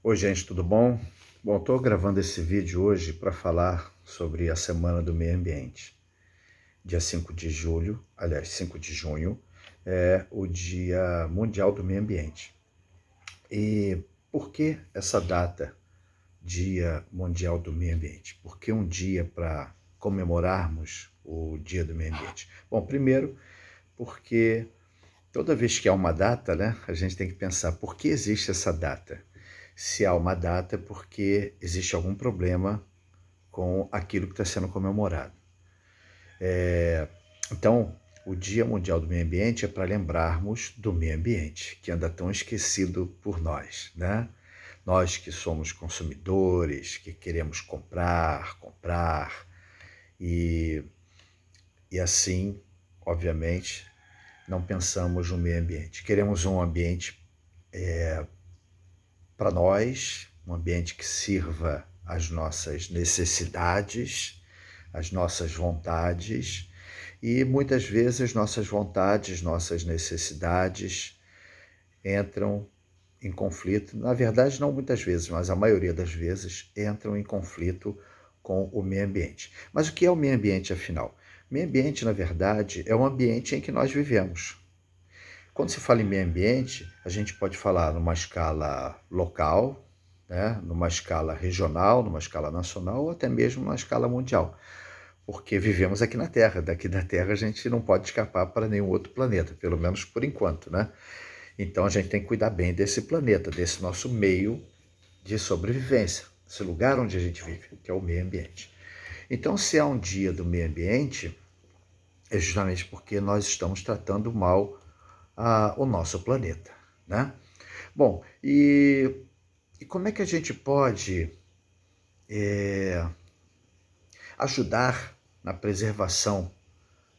Oi, gente, tudo bom? Bom, estou gravando esse vídeo hoje para falar sobre a Semana do Meio Ambiente. Dia 5 de julho, aliás, 5 de junho, é o Dia Mundial do Meio Ambiente. E por que essa data, Dia Mundial do Meio Ambiente? Por que um dia para comemorarmos o Dia do Meio Ambiente? Bom, primeiro, porque toda vez que há uma data, né, a gente tem que pensar por que existe essa data. Se há uma data, é porque existe algum problema com aquilo que está sendo comemorado. Então, o Dia Mundial do Meio Ambiente é para lembrarmos do meio ambiente, que anda tão esquecido por nós, né? Nós que somos consumidores, que queremos comprar, e, e assim, obviamente, não pensamos no meio ambiente. Queremos um ambiente para nós, um ambiente que sirva às nossas necessidades, às nossas vontades, e muitas vezes nossas vontades, nossas necessidades entram em conflito. Na verdade, não muitas vezes, mas a maioria das vezes entram em conflito com o meio ambiente. Mas o que é o meio ambiente, afinal? O meio ambiente, na verdade, é um ambiente em que nós vivemos. Quando se fala em meio ambiente, a gente pode falar numa escala local, né, numa escala regional, numa escala nacional ou até mesmo numa escala mundial, porque vivemos aqui na Terra. Daqui da Terra a gente não pode escapar para nenhum outro planeta, pelo menos por enquanto, né? Então a gente tem que cuidar bem desse planeta, desse nosso meio de sobrevivência, esse lugar onde a gente vive, que é o meio ambiente. Então, se há um dia do meio ambiente, é justamente porque nós estamos tratando mal o nosso planeta, né? Bom, e como é que a gente pode ajudar na preservação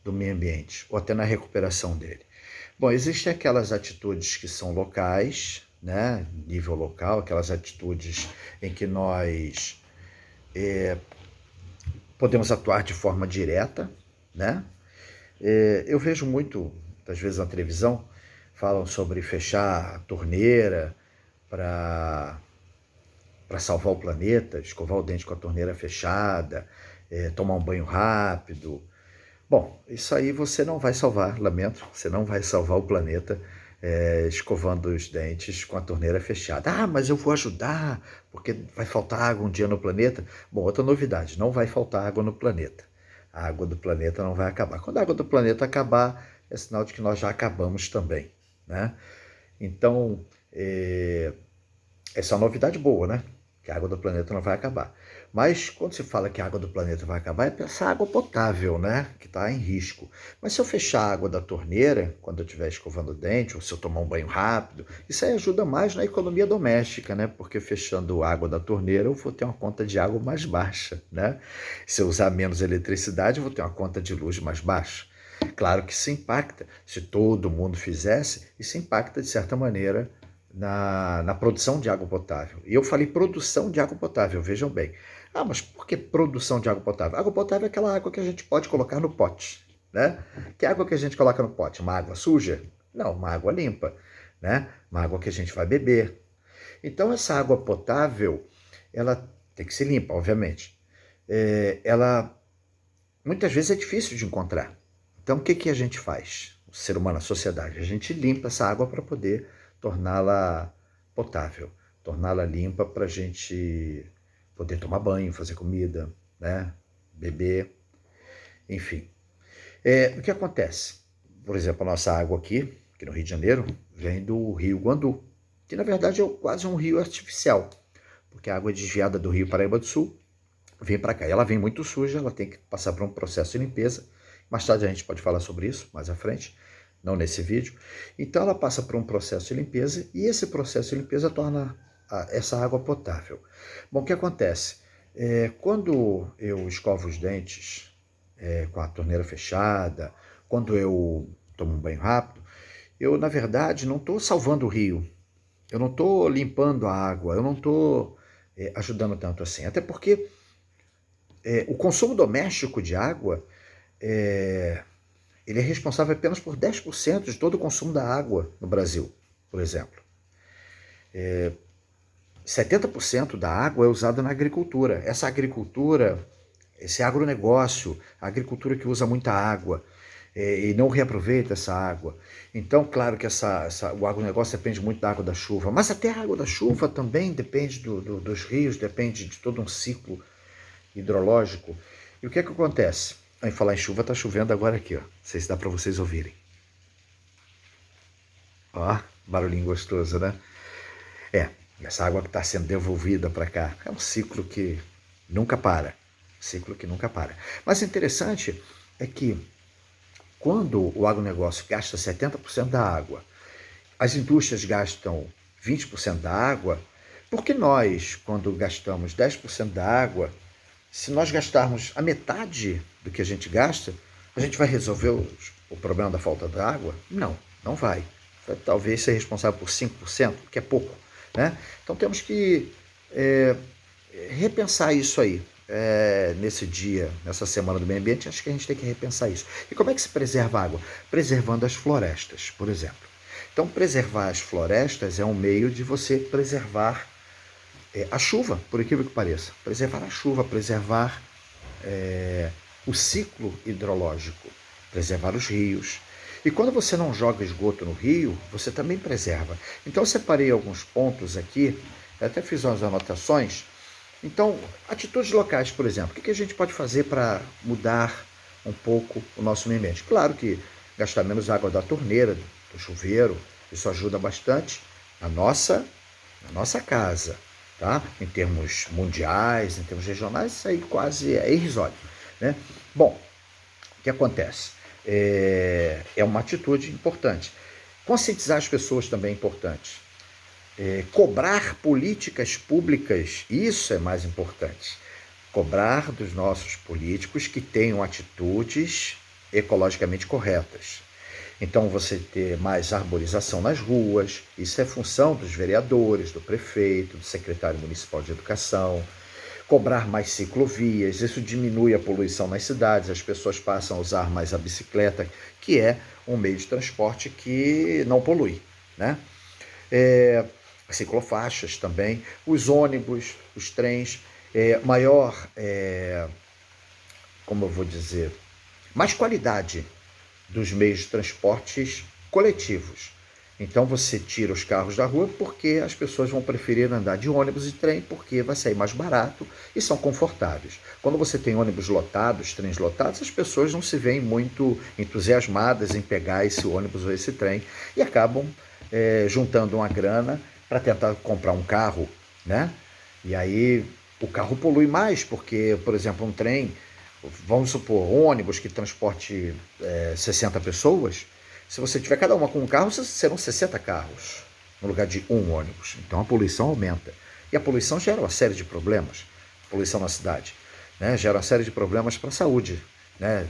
do meio ambiente, ou até na recuperação dele? Bom, existem aquelas atitudes que são locais, né, nível local, aquelas atitudes em que nós podemos atuar de forma direta, né? Eu vejo muitas vezes na televisão, falam sobre fechar a torneira para salvar o planeta, escovar o dente com a torneira fechada, tomar um banho rápido. Bom, isso aí você não vai salvar, lamento, você não vai salvar o planeta escovando os dentes com a torneira fechada. Ah, mas eu vou ajudar, porque vai faltar água um dia no planeta. Bom, outra novidade, não vai faltar água no planeta. A água do planeta não vai acabar. Quando a água do planeta acabar, é sinal de que nós já acabamos também, né? Então, essa é uma novidade boa, né? Que a água do planeta não vai acabar. Mas quando se fala que a água do planeta vai acabar, é pensar água potável, né? Que está em risco. Mas se eu fechar a água da torneira, quando eu estiver escovando o dente, ou se eu tomar um banho rápido, isso aí ajuda mais na economia doméstica, né? Porque fechando a água da torneira, eu vou ter uma conta de água mais baixa, né? Se eu usar menos eletricidade, eu vou ter uma conta de luz mais baixa. Claro que isso impacta. Se todo mundo fizesse, isso impacta de certa maneira na produção de água potável. E eu falei produção de água potável, vejam bem. Ah, mas por que produção de água potável? Água potável é aquela água que a gente pode colocar no pote, né? Que água que a gente coloca no pote? Uma água suja? Não, uma água limpa, né? Uma água que a gente vai beber. Então essa água potável, ela tem que ser limpa, obviamente. Ela muitas vezes é difícil de encontrar. Então o que a gente faz? O ser humano, a sociedade, a gente limpa essa água para poder torná-la potável, torná-la limpa para a gente poder tomar banho, fazer comida, né? Beber, enfim. O que acontece? Por exemplo, a nossa água aqui no Rio de Janeiro, vem do rio Guandu, que na verdade é quase um rio artificial, porque a água é desviada do rio Paraíba do Sul vem para cá. E ela vem muito suja, ela tem que passar por um processo de limpeza. Mais tarde a gente pode falar sobre isso, mais à frente, não nesse vídeo. Então ela passa por um processo de limpeza e esse processo de limpeza torna essa água potável. Bom, o que acontece? Quando eu escovo os dentes com a torneira fechada, quando eu tomo um banho rápido, eu, na verdade, não estou salvando o rio, eu não estou limpando a água, eu não estou ajudando tanto assim. Até porque o consumo doméstico de água ele é responsável apenas por 10% de todo o consumo da água no Brasil, por exemplo. 70% da água é usada na agricultura. Essa agricultura, esse agronegócio, a agricultura que usa muita água e não reaproveita essa água. Então, claro que o agronegócio depende muito da água da chuva, mas até a água da chuva também depende dos rios, depende de todo um ciclo hidrológico. E o que é que acontece? Em falar em chuva, está chovendo agora aqui, ó. Não sei se dá para vocês ouvirem. Ó, barulhinho gostoso, né? Essa água que está sendo devolvida para cá é um ciclo que nunca para. Ciclo que nunca para. Mas o interessante é que quando o agronegócio gasta 70% da água, as indústrias gastam 20% da água, por que nós, quando gastamos 10% da água, se nós gastarmos a metade do que a gente gasta, a gente vai resolver o problema da falta de água? Não, não vai. Vai talvez ser responsável por 5%, que é pouco. Né? Então temos que repensar isso aí. Nesse dia, nessa semana do meio ambiente, acho que a gente tem que repensar isso. E como é que se preserva a água? Preservando as florestas, por exemplo. Então, preservar as florestas é um meio de você preservar a chuva, por incrível que pareça. Preservar a chuva, preservar o ciclo hidrológico, preservar os rios. E quando você não joga esgoto no rio, você também preserva. Então, eu separei alguns pontos aqui, até fiz umas anotações. Então, atitudes locais, por exemplo. O que a gente pode fazer para mudar um pouco o nosso meio ambiente? Claro que gastar menos água da torneira, do chuveiro, isso ajuda bastante na nossa casa. Tá? Em termos mundiais, em termos regionais, isso aí quase é irrisório. Né? Bom, o que acontece? É uma atitude importante. Conscientizar as pessoas também é importante. Cobrar políticas públicas, isso é mais importante. Cobrar dos nossos políticos que tenham atitudes ecologicamente corretas. Então, você ter mais arborização nas ruas, isso é função dos vereadores, do prefeito, do secretário municipal de educação. Cobrar mais ciclovias, isso diminui a poluição nas cidades, as pessoas passam a usar mais a bicicleta, que é um meio de transporte que não polui, né? Ciclofaixas também, os ônibus, os trens, como eu vou dizer, mais qualidade dos meios de transportes coletivos. Então você tira os carros da rua porque as pessoas vão preferir andar de ônibus e trem porque vai sair mais barato e são confortáveis. Quando você tem ônibus lotados, trens lotados, as pessoas não se veem muito entusiasmadas em pegar esse ônibus ou esse trem e acabam juntando uma grana para tentar comprar um carro, né? E aí o carro polui mais porque, por exemplo, um trem, vamos supor, um ônibus que transporte 60 pessoas, se você tiver cada uma com um carro, serão 60 carros no lugar de um ônibus. Então a poluição aumenta. E a poluição gera uma série de problemas. Poluição na cidade, né? Gera uma série de problemas para a saúde, né?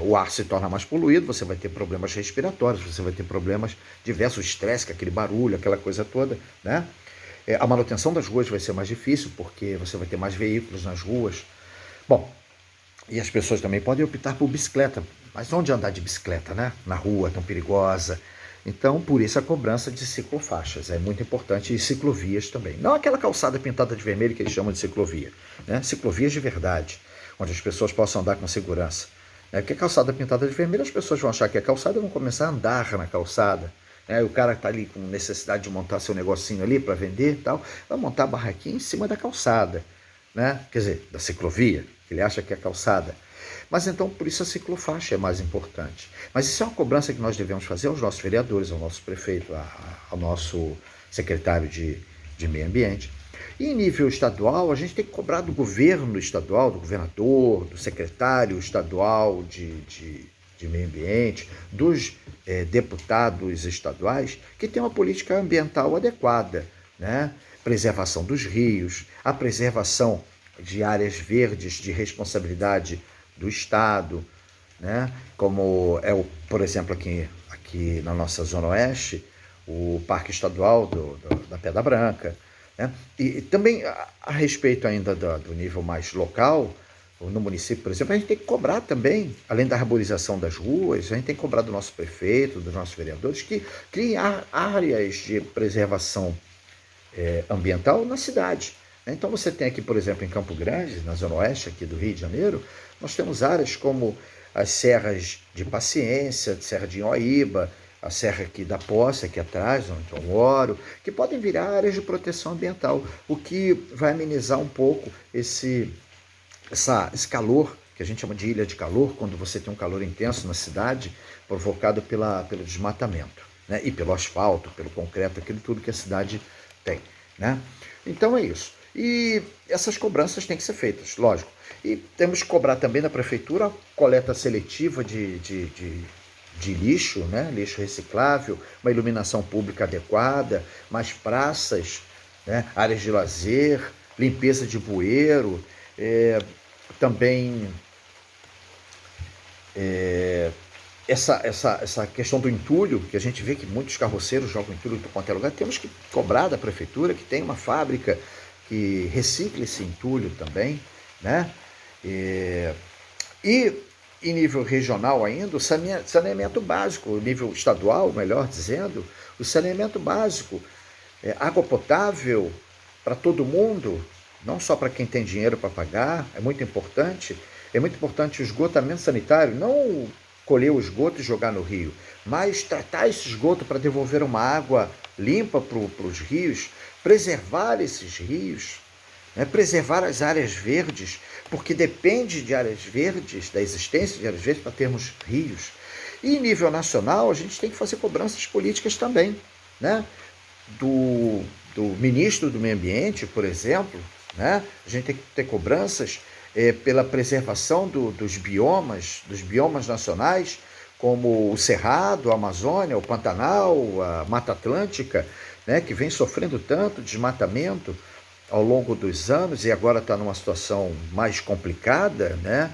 O ar se torna mais poluído, você vai ter problemas respiratórios, você vai ter problemas diversos, estresse, aquele barulho, aquela coisa toda, né? A manutenção das ruas vai ser mais difícil, porque você vai ter mais veículos nas ruas. Bom, e as pessoas também podem optar por bicicleta. Mas onde andar de bicicleta, né? Na rua, tão perigosa. Então, por isso a cobrança de ciclofaixas é muito importante e ciclovias também. Não aquela calçada pintada de vermelho que eles chamam de ciclovia, né? Ciclovias de verdade, onde as pessoas possam andar com segurança. Porque a calçada pintada de vermelho, as pessoas vão achar que é calçada e vão começar a andar na calçada. O cara está ali com necessidade de montar seu negocinho ali para vender e tal, vai montar a barraquinha em cima da calçada, né? Quer dizer, da ciclovia, que ele acha que é calçada. Mas então, por isso a ciclofaixa é mais importante. Mas isso é uma cobrança que nós devemos fazer aos nossos vereadores, ao nosso prefeito, ao nosso secretário de meio ambiente. E em nível estadual, a gente tem que cobrar do governo estadual, do governador, do secretário estadual de meio ambiente, dos deputados estaduais, que tem uma política ambiental adequada, né? Preservação dos rios, a preservação de áreas verdes de responsabilidade do Estado, né? Como por exemplo, aqui na nossa Zona Oeste, o Parque Estadual da Pedra Branca, né? E também a respeito ainda do nível mais local, no município, por exemplo, a gente tem que cobrar também, além da arborização das ruas, a gente tem que cobrar do nosso prefeito, dos nossos vereadores, que criem áreas de preservação ambiental na cidade. Então você tem aqui, por exemplo, em Campo Grande, na zona oeste aqui do Rio de Janeiro, nós temos áreas como as serras de Paciência, Serra de Inhoíba, a serra aqui da Poça, aqui atrás, onde eu moro, que podem virar áreas de proteção ambiental, o que vai amenizar um pouco esse calor, que a gente chama de ilha de calor, quando você tem um calor intenso na cidade, provocado pelo desmatamento, né? E pelo asfalto, pelo concreto, aquilo tudo que a cidade tem, né? Então é isso. E essas cobranças têm que ser feitas, lógico. E temos que cobrar também da prefeitura a coleta seletiva de lixo, né? Lixo reciclável, uma iluminação pública adequada, mais praças, né? Áreas de lazer, limpeza de bueiro, também essa questão do entulho, que a gente vê que muitos carroceiros jogam entulho em qualquer lugar, temos que cobrar da prefeitura que tem uma fábrica que recicle esse entulho também, né? E em nível regional ainda, o saneamento básico, nível estadual, melhor dizendo, o saneamento básico, água potável para todo mundo, não só para quem tem dinheiro para pagar, é muito importante. É muito importante o esgotamento sanitário, não colher o esgoto e jogar no rio, mas tratar esse esgoto para devolver uma água limpa para os rios, preservar esses rios, né? Preservar as áreas verdes, porque depende de áreas verdes, da existência de áreas verdes para termos rios. E em nível nacional, a gente tem que fazer cobranças políticas também, né? Do ministro do Meio Ambiente, por exemplo, né? A gente tem que ter cobranças pela preservação dos biomas nacionais, como o Cerrado, a Amazônia, o Pantanal, a Mata Atlântica, né? Que vem sofrendo tanto desmatamento ao longo dos anos e agora está numa situação mais complicada, né?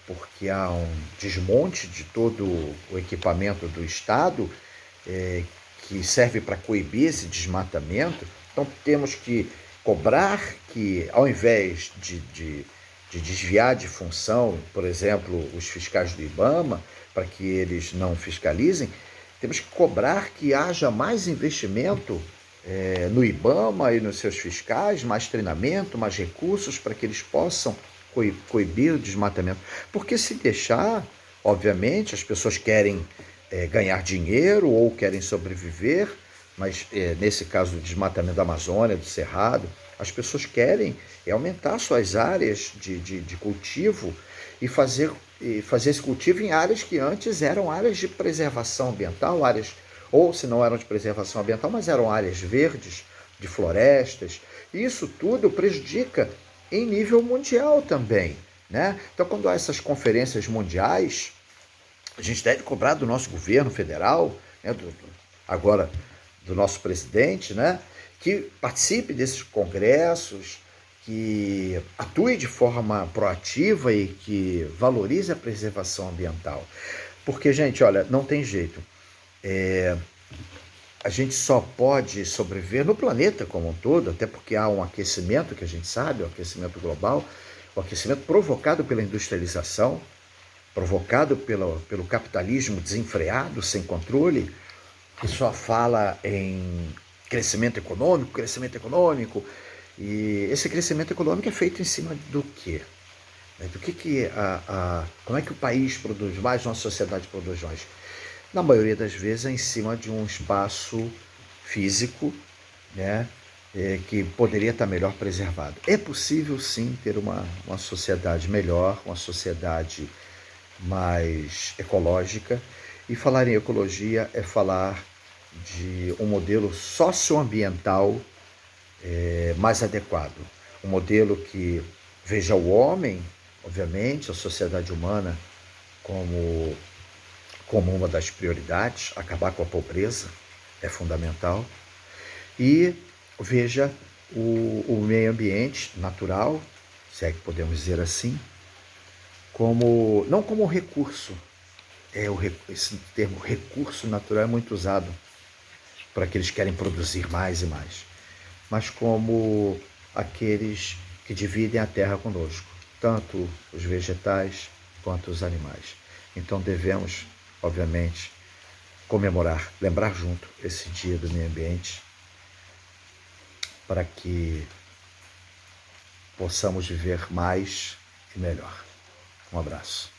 Porque há um desmonte de todo o equipamento do Estado que serve para coibir esse desmatamento. Então temos que cobrar que, ao invés de desviar de função, por exemplo, os fiscais do IBAMA, para que eles não fiscalizem, temos que cobrar que haja mais investimento no IBAMA e nos seus fiscais, mais treinamento, mais recursos para que eles possam coibir o desmatamento. Porque se deixar, obviamente, as pessoas querem ganhar dinheiro ou querem sobreviver, mas nesse caso do desmatamento da Amazônia, do Cerrado, as pessoas querem aumentar suas áreas de cultivo e fazer esse cultivo em áreas que antes eram áreas de preservação ambiental, ou se não eram de preservação ambiental, mas eram áreas verdes, de florestas. E isso tudo prejudica em nível mundial também, né? Então, quando há essas conferências mundiais, a gente deve cobrar do nosso governo federal, né, agora do nosso presidente, né, que participe desses congressos, que atue de forma proativa e que valorize a preservação ambiental. Porque, gente, olha, não tem jeito. A gente só pode sobreviver no planeta como um todo, até porque há um aquecimento que a gente sabe, o aquecimento global, o aquecimento provocado pela industrialização, provocado pelo capitalismo desenfreado, sem controle, que só fala em crescimento econômico, e esse crescimento econômico é feito em cima do quê? Como é que o país produz mais, nossa sociedade produz mais? Na maioria das vezes é em cima de um espaço físico, né, que poderia estar melhor preservado. É possível sim ter uma sociedade melhor, uma sociedade mais ecológica, e falar em ecologia é falar de um modelo socioambiental mais adequado, um modelo que veja o homem, obviamente, a sociedade humana como uma das prioridades, acabar com a pobreza é fundamental, e veja o meio ambiente natural, se é que podemos dizer assim, não como recurso. Esse termo recurso natural é muito usado para aqueles que querem produzir mais e mais, mas como aqueles que dividem a terra conosco, tanto os vegetais quanto os animais. Então devemos, obviamente, comemorar, lembrar junto esse dia do meio ambiente, para que possamos viver mais e melhor. Um abraço.